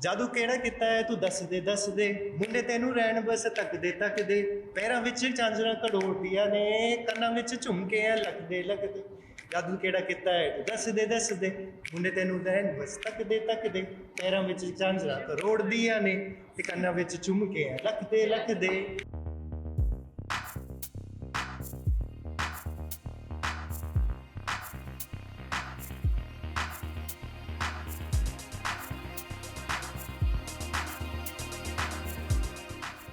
ਜਾਦੂ ਕਿਹੜਾ ਕੀਤਾ ਹੈ ਤੂੰ ਦੱਸ ਦੇ ਮੁੰਡੇ ਤੈਨੂੰ ਰਹਿਣ ਬਸ ਤੱਕਦੇ ਪੈਰਾਂ ਵਿੱਚ ਝਾਂਜਰਾਂ ਕੜੋੜਦੀਆਂ ਨੇ ਕੰਨਾਂ ਵਿੱਚ ਝੁਮਕੇ ਆ ਲੱਗਦੇ ਜਾਦੂ ਕਿਹੜਾ ਕੀਤਾ ਹੈ ਤੂੰ ਦੱਸ ਦੇ ਮੁੰਡੇ ਤੈਨੂੰ ਰਹਿਣ ਬਸ ਤੱਕਦੇ ਪੈਰਾਂ ਵਿੱਚ ਝਾਂਜਰਾਂ ਕੜੋੜਦੀਆਂ ਨੇ ਤੇ ਕੰਨਾਂ ਵਿੱਚ ਝੁਮਕੇ ਆ ਲੱਗਦੇ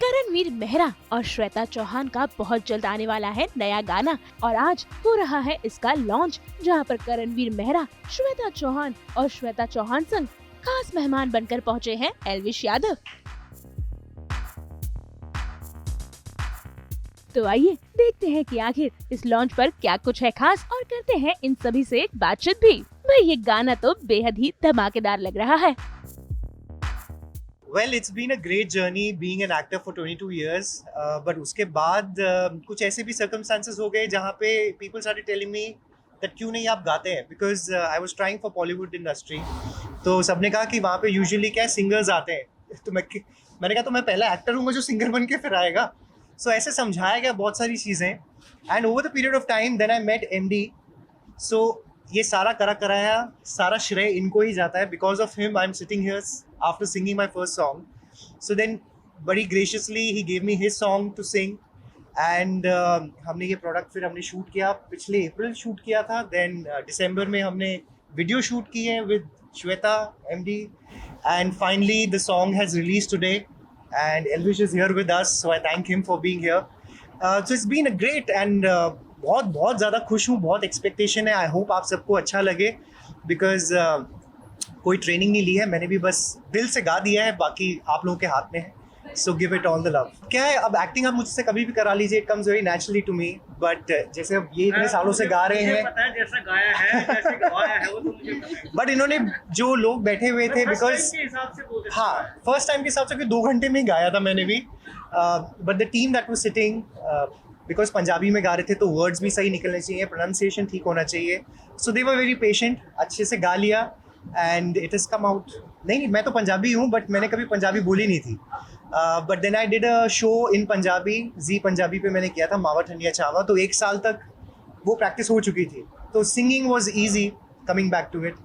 करणवीर मेहरा और श्वेता चौहान का बहुत जल्द आने वाला है नया गाना और आज हो रहा है इसका लॉन्च, जहां पर करणवीर मेहरा, श्वेता चौहान और श्वेता चौहान संग खास मेहमान बनकर पहुंचे हैं एल्विश यादव। तो आइए देखते हैं कि आखिर इस लॉन्च पर क्या कुछ है खास और करते हैं इन सभी से एक बातचीत भी। भाई ये गाना तो बेहद ही धमाकेदार लग रहा है। Well, it's been a great journey being an actor for 22 years, but उसके बाद कुछ ऐसे भी circumstances हो गए जहाँ पे people started telling me that क्यों नहीं आप गाते हैं, because I was trying for Bollywood industry. तो सबने कहा कि वहाँ पे usually क्या singers आते हैं, तो मैंने कहा तो मैं पहला actor हूँ जो singer बन के फिर आएगा। So ऐसे समझाया गया बहुत सारी चीज़ें, and over the period of time then I met MD. So ये सारा कराया सारा श्रेय इनको ही जाता है, because of him I'm sitting here after singing my first song. So then very graciously he gave me his song to sing, and हमने ये प्रोडक्ट फिर हमने शूट किया, पिछले अप्रैल शूट किया था, then दिसंबर में हमने वीडियो शूट की है with Shweta MD, and finally the song has released today and Elvish is here with us, so I thank him for being here. So it's been a great and बहुत ज़्यादा खुश हूँ, बहुत expectation है। I hope आप सबको अच्छा लगे, बिकॉज कोई ट्रेनिंग नहीं ली है, मैंने भी बस दिल से गा दिया है, बाकी आप लोगों के हाथ में है। So give it all the love. क्या है, अब एक्टिंग आप मुझसे कभी भी करा लीजिए, it comes very naturally to me, but जैसे अब ये इतने सालों से गा रहे हैं, पता है जैसा गाया है जैसे गवाया है वो तो मुझे पता है। बट इन्होंने जो लोग बैठे हुए थे, बिकॉज हाँ फर्स्ट टाइम के हिसाब से 2 घंटे में ही गाया था मैंने भी, but the team that was sitting, because Punjabi में गा रहे थे तो वर्ड्स भी सही निकलने चाहिए, प्रोनाउंसिएशन ठीक होना चाहिए, सो दे वर वेरी पेशेंट, अच्छे से गा लिया and it is come out. नहीं, मैं तो पंजाबी हूँ बट मैंने कभी पंजाबी बोली नहीं थी, but then I did a show in Punjabi, Zee Punjabi पे मैंने किया था, मावा ठंडिया चावा, तो 1 साल तक वो प्रैक्टिस हो चुकी थी, तो singing was easy coming back to it,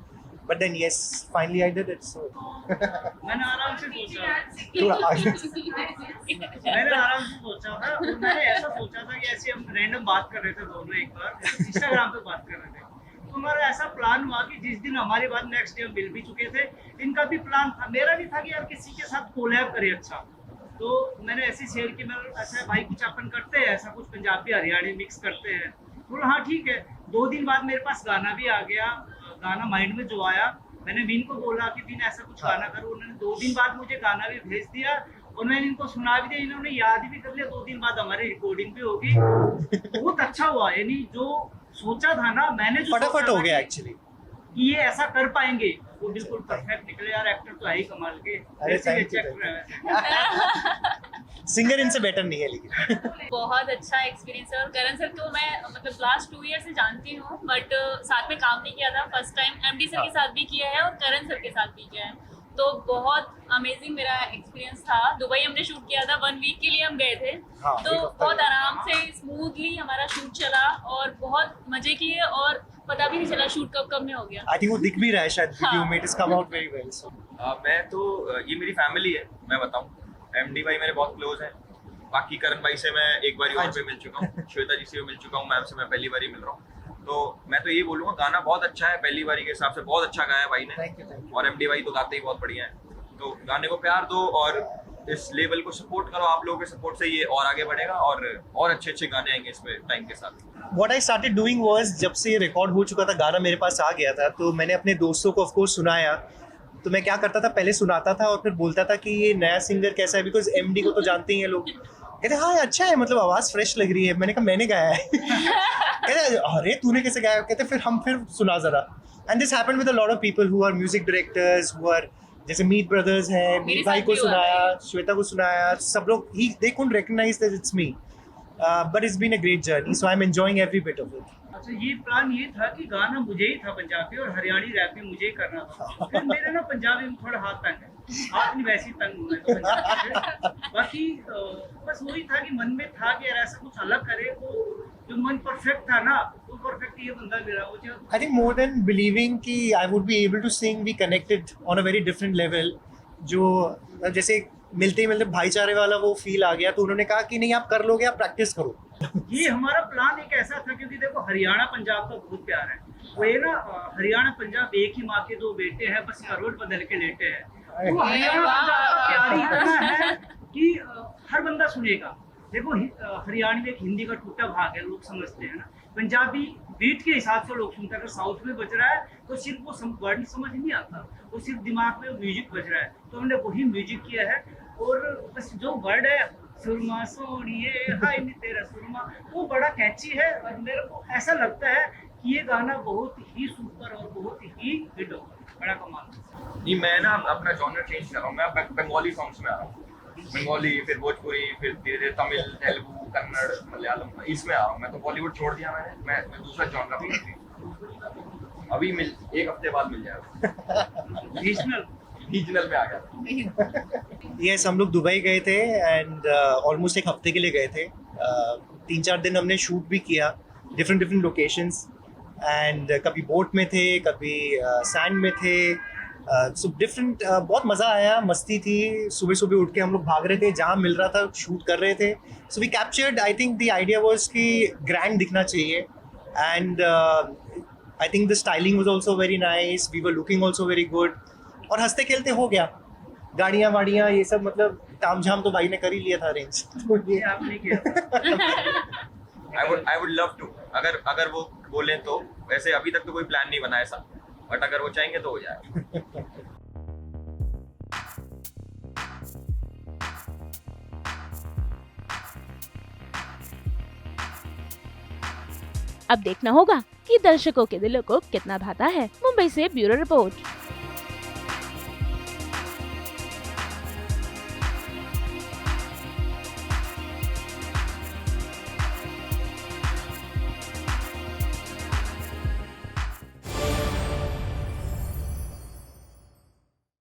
but then yes finally I did it. So मैंने आराम से सोचा थोड़ा आगे मैंने आराम से सोचा था, और मैंने ऐसा सोचा था कि ऐसे हम रैंडम बात कर रहे थे दोनों, एक बार इंस्टाग्राम पे बात कर रहे थे, तो हमारा ऐसा प्लान हुआ कि जिस दिन हमारी बात नेक्स्ट डे हम मिल भी चुके थे, इनका भी प्लान था, मेरा भी था कि यार किसी के साथ कोलैब करे। अच्छा, तो मैंने ऐसी शेयर की, मैं अच्छा भाई कुछ अपन करते हैं, ऐसा कुछ पंजाबी हरियाणी मिक्स करते हैं, बोला हाँ ठीक है। 2 दिन बाद मेरे पास गाना भी आ गया, गाना माइंड में जो आया, मैंने विन को बोला कि विन ऐसा कुछ गाना करो, उन्होंने 2 दिन बाद मुझे गाना भी भेज दिया और मैंने इनको सुना भी दिया, इन्होंने याद भी कर लिया, 2 दिन बाद हमारी रिकॉर्डिंग भी होगी। बहुत अच्छा हुआ, यानी जो सोचा था ना मैंने, जो फटाफट हो गया एक्चुअली कि ये ऐसा कर पाएंगे, वो बिल्कुल परफेक्ट निकले। यार एक्टर तो है ही कमाल के, अरे ऐसे thank you, एक्टर है। सिंगर इनसे बेटर नहीं है लेकिन बहुत अच्छा एक्सपीरियंस है। और करण सर तो मैं मतलब लास्ट 2 ईयर से जानती हूँ, बट साथ में काम नहीं किया था, फर्स्ट टाइम एमडी सर के साथ भी किया है और करण सर के साथ भी किया है, तो बहुत अमेजिंग मेरा एक्सपीरियंस था। दुबई हमने शूट किया था, 1 वीक के लिए हम गए थे, हाँ, तो बहुत आराम से स्मूथली हमारा शूट चला और बहुत मजे किए और पता भी नहीं चला शूट कब में हो गया। आई थिंक वो दिख भी रहा है शायद वीडियो में, it is come out very well. So मैं तो ये मेरी फैमिली है, मैं बताऊं, एमडी भाई मेरे बहुत क्लोज हैं, बाकी करण भाई से मैं एक बार और पे मिल चुका हूँ, श्वेता जी से भी मिल चुका हूँ, मैम से मैं पहली बार ही मिल रहा हूँ, तो मैं तो ये बोलूँगा गाना बहुत अच्छा है, पहली बारी के हिसाब से बहुत अच्छा गाया भाई ने, थैंक यू। और एमडी भाई तो गाते ही बहुत बढ़िया है, तो गाने को प्यार दो और इस लेवल को सपोर्ट करो, आप लोगों के सपोर्ट से ये और आगे बढ़ेगा और अच्छे गाने आएंगे इसमें टाइम के साथ। What I started doing was, जब से ये रिकॉर्ड हो चुका था, गाना मेरे पास आ गया था, तो मैंने अपने दोस्तों को ऑफ कोर्स सुनाया। तो मैं क्या करता था, पहले सुनाता था और फिर बोलता था कि ये नया सिंगर कैसा है, बिकॉज एमडी को तो जानते ही हैं लोग, कहते हाँ अच्छा है, मतलब आवाज़ फ्रेश लग रही है। मैंने कहा मैंने गाया है कहते अरे तूने कैसे गाया, कहते फिर सुना ज़रा। And this happened with a lot of people who are music directors, who are, जैसे मीत ब्रदर्स हैं, मीत भाई को सुनाया, श्वेता को सुनाया, सब लोग they couldn't recognise that it's me, but it's been a great journey, so I'm enjoying every bit of it. अच्छा, ये प्लान ये था कि गाना मुझे ही था पंजाबी और हरियाणी रैप में मुझे ही करना था। फिर मेरे ना पंजाबी में थोड़ा हाथ तंग है, हाथ नहीं वैसे ही तंग हुआ है तो पंजाबी से। बाकी बस वही था कि मन में था कि यार ऐसा कुछ अलग करे, वो जो मन परफेक्ट था ना, वो परफेक्ट ये बंदा मिला मुझे। I think more than believing कि I would be able to sing, we connected on a very different level. जो जैसे मिलते ही मिलते भाईचारे वाला वो फील आ गया, तो उन्होंने कहा कि नहीं आप कर लोगे, आप प्रैक्टिस करो। ये हमारा प्लान एक ऐसा था, क्योंकि देखो हरियाणा पंजाब का बहुत प्यार है। वो ये ना हरियाणा पंजाब एक ही माँ के दो बेटे हैं, बस करवट बदल के लेटे हैं। तो हरियाणा पंजाब का प्यार ही इतना है कि हर बंदा सुनेगा। देखो हरियाणवी में एक हिंदी का टूटा भाग है, लोग समझते हैं ना, पंजाबी बीट के हिसाब से लोग सुनते हैं। अगर साउथ में बज रहा है तो सिर्फ वो वर्ड समझ नहीं आता, वो सिर्फ दिमाग में म्यूजिक बज रहा है, तो हमने वही म्यूजिक किया है। और बस जो वर्ड है सुरमा सोनिए हाय नी तेरा सुरमा, वो बड़ा कैची है और मेरे को ऐसा लगता है कि ये गाना बहुत ही सुपर और बहुत ही हिट होगा, बड़ा कमाल। नहीं, मैं ना अपना जॉनर चेंज कर रहा हूँ। मैं बंगाली सॉन्ग्स में आ रहा हूँ, बंगाली, फिर भोजपुरी, फिर धीरे तमिल, तेलुगु, कन्नड़, मलयालम, इसमें आ रहा हूँ। मैं तो बॉलीवुड छोड़ दिया मैंने, मैं दूसरा जॉनर भी अभी एक हफ्ते बाद मिल जाएगा। रीजनल में आ गया। यस, हम लोग दुबई गए थे एंड ऑलमोस्ट एक हफ्ते के लिए गए थे। 3-4 दिन हमने शूट भी किया, डिफरेंट लोकेशंस, एंड कभी बोट में थे, कभी सैंड में थे, सो डिफरेंट। बहुत मज़ा आया, मस्ती थी। सुबह सुबह उठ के हम लोग भाग रहे थे, जहाँ मिल रहा था शूट कर रहे थे। So we captured, I think the idea was कि ग्रैंड दिखना चाहिए, and I think the styling was also very nice, we were looking also very good, और हंसते खेलते हो गया। गाड़ियाँ वाड़ियाँ ये सब, मतलब ताम झाम तो भाई ने कर ही लिया था अरेंज। तो ये आपने किया। I would love to, अगर वो बोले तो। वैसे अभी तक तो कोई प्लान नहीं बना ऐसा, बट अगर वो चाहेंगे तो हो जाएगा। अब देखना होगा कि दर्शकों के दिलों को कितना भाता है। मुंबई से ब्यूरो रिपोर्ट।